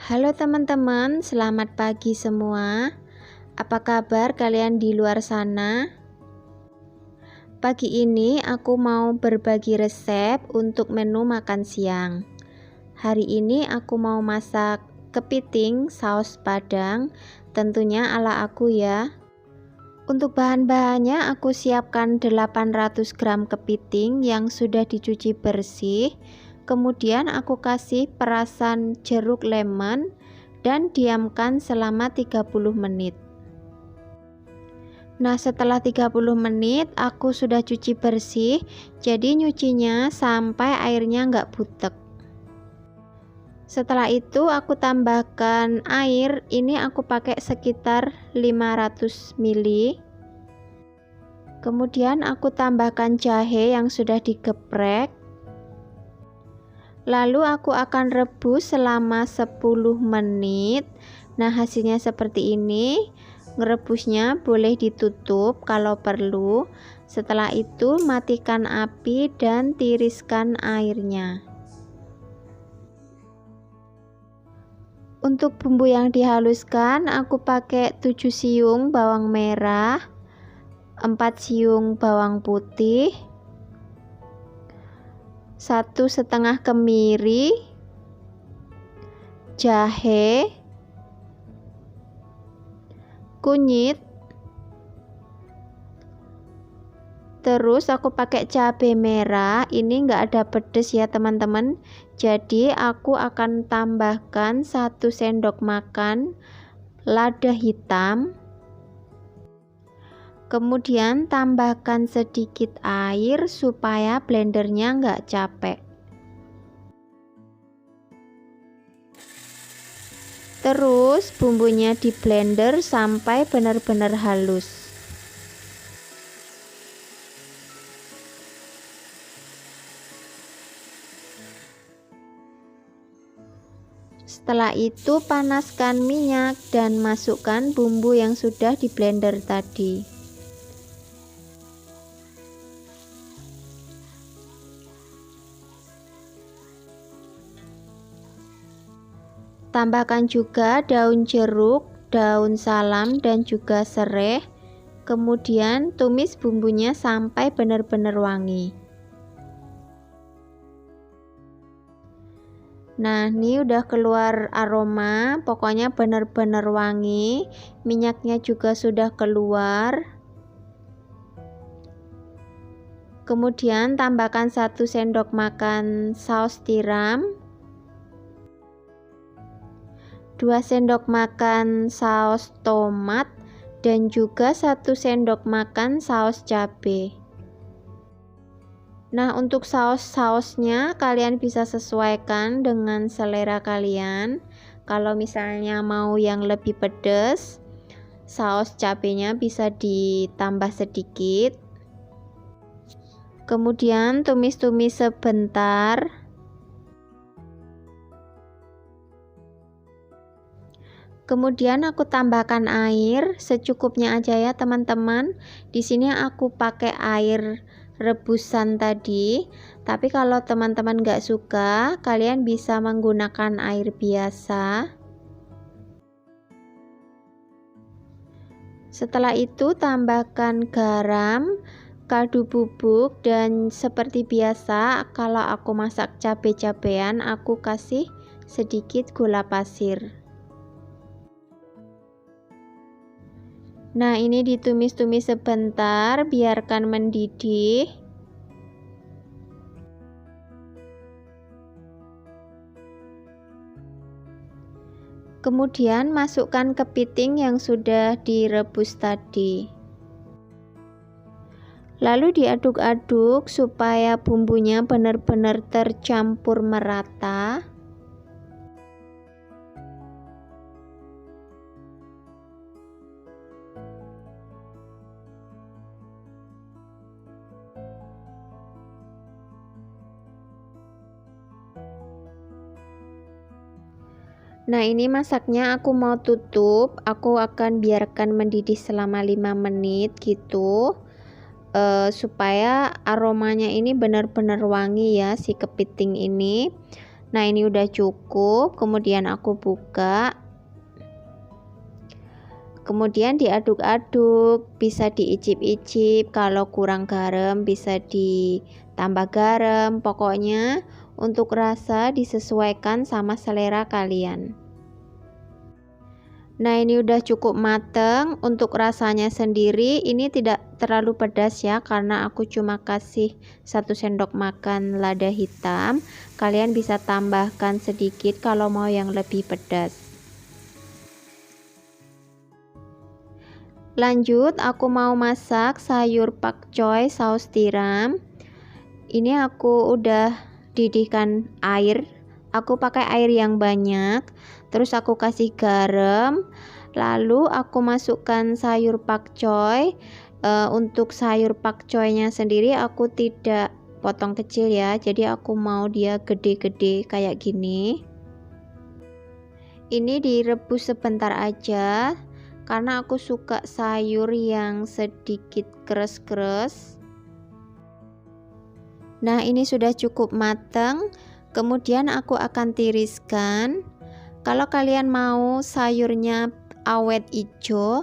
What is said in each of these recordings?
Halo teman-teman, selamat pagi semua. Apa kabar kalian di luar sana? Pagi ini aku mau berbagi resep untuk menu makan siang. Hari ini aku mau masak kepiting saus Padang, tentunya ala aku ya. Untuk bahan-bahannya aku siapkan 800 gram kepiting yang sudah dicuci bersih. Kemudian aku kasih perasan jeruk lemon dan diamkan selama 30 menit. Nah, setelah 30 menit aku sudah cuci bersih, jadi nyucinya sampai airnya nggak butek. Setelah itu aku tambahkan air, ini aku pakai sekitar 500 ml. Kemudian aku tambahkan jahe yang sudah digeprek. Lalu aku akan rebus selama 10 menit. Nah, hasilnya seperti ini. Ngerebusnya boleh ditutup kalau perlu. Setelah itu matikan api dan tiriskan airnya. Untuk bumbu yang dihaluskan, aku pakai 7 siung bawang merah, 4 siung bawang putih, 1,5 kemiri, jahe, kunyit, terus aku pakai cabai merah. Ini enggak ada pedes ya teman-teman, jadi aku akan tambahkan 1 sendok makan lada hitam. Kemudian tambahkan sedikit air supaya blendernya nggak capek. Terus bumbunya di blender sampai benar-benar halus. Setelah itu panaskan minyak dan masukkan bumbu yang sudah di blender tadi. Tambahkan juga daun jeruk, daun salam, dan juga serai. Kemudian tumis bumbunya sampai benar-benar wangi. Nah, ini udah keluar aroma, pokoknya benar-benar wangi. Minyaknya juga sudah keluar. Kemudian tambahkan 1 sendok makan saus tiram, 2 sendok makan saus tomat, dan juga 1 sendok makan saus cabai. Nah, untuk saus-sausnya kalian bisa sesuaikan dengan selera kalian. Kalau misalnya mau yang lebih pedas, saus cabainya bisa ditambah sedikit. Kemudian tumis-tumis sebentar. Kemudian aku tambahkan air secukupnya aja ya teman-teman. Di sini aku pakai air rebusan tadi, tapi kalau teman-teman nggak suka, kalian bisa menggunakan air biasa. Setelah itu tambahkan garam, kaldu bubuk, dan seperti biasa kalau aku masak cabai-cabean aku kasih sedikit gula pasir. Nah, ini ditumis-tumis sebentar, biarkan mendidih. Kemudian masukkan kepiting yang sudah direbus tadi. Lalu diaduk-aduk supaya bumbunya benar-benar tercampur merata. Nah, ini masaknya aku mau tutup, aku akan biarkan mendidih selama 5 menit gitu, supaya aromanya ini benar-benar wangi ya si kepiting ini. Nah, ini udah cukup. Kemudian aku buka. Kemudian diaduk-aduk, bisa diicip-icip. Kalau kurang garam bisa ditambah garam. Pokoknya untuk rasa disesuaikan sama selera kalian. Nah, ini udah cukup mateng. Untuk rasanya sendiri ini tidak terlalu pedas ya, karena aku cuma kasih 1 sendok makan lada hitam. Kalian bisa tambahkan sedikit kalau mau yang lebih pedas. Lanjut, aku mau masak sayur pakcoy saus tiram. Ini aku udah didihkan air. Aku pakai air yang banyak. Terus aku kasih garam. Lalu aku masukkan sayur pakcoy. Untuk sayur pakcoynya sendiri aku tidak potong kecil ya. Jadi aku mau dia gede-gede kayak gini. Ini direbus sebentar aja, karena aku suka sayur yang sedikit keras-keras. Nah, ini sudah cukup matang. Kemudian aku akan tiriskan. Kalau kalian mau sayurnya awet hijau,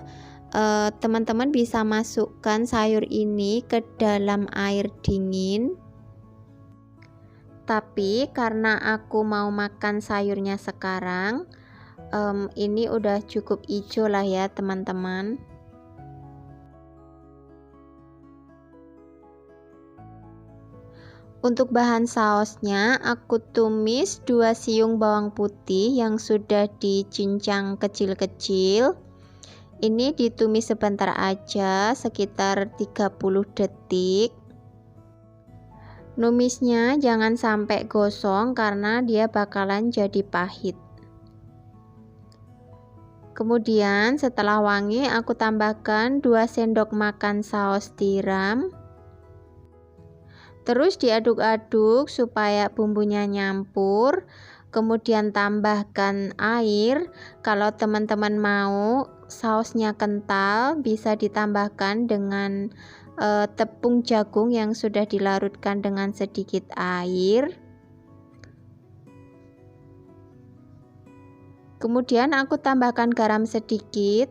teman-teman bisa masukkan sayur ini ke dalam air dingin. Tapi karena aku mau makan sayurnya sekarang, ini udah cukup hijau lah ya teman-teman. Untuk bahan sausnya aku tumis 2 siung bawang putih yang sudah dicincang kecil-kecil. Ini ditumis sebentar aja, sekitar 30 detik. Numisnya jangan sampai gosong karena dia bakalan jadi pahit. Kemudian setelah wangi aku tambahkan 2 sendok makan saus tiram. Terus diaduk-aduk supaya bumbunya nyampur. Kemudian tambahkan air. Kalau teman-teman mau sausnya kental, bisa ditambahkan dengan tepung jagung yang sudah dilarutkan dengan sedikit air. Kemudian aku tambahkan garam sedikit.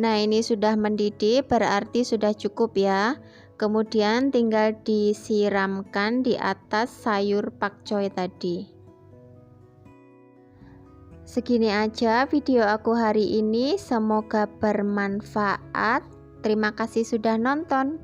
Nah, ini sudah mendidih, berarti sudah cukup ya. Kemudian tinggal disiramkan di atas sayur pakcoy tadi. Segini aja video aku hari ini, semoga bermanfaat. Terima kasih sudah nonton.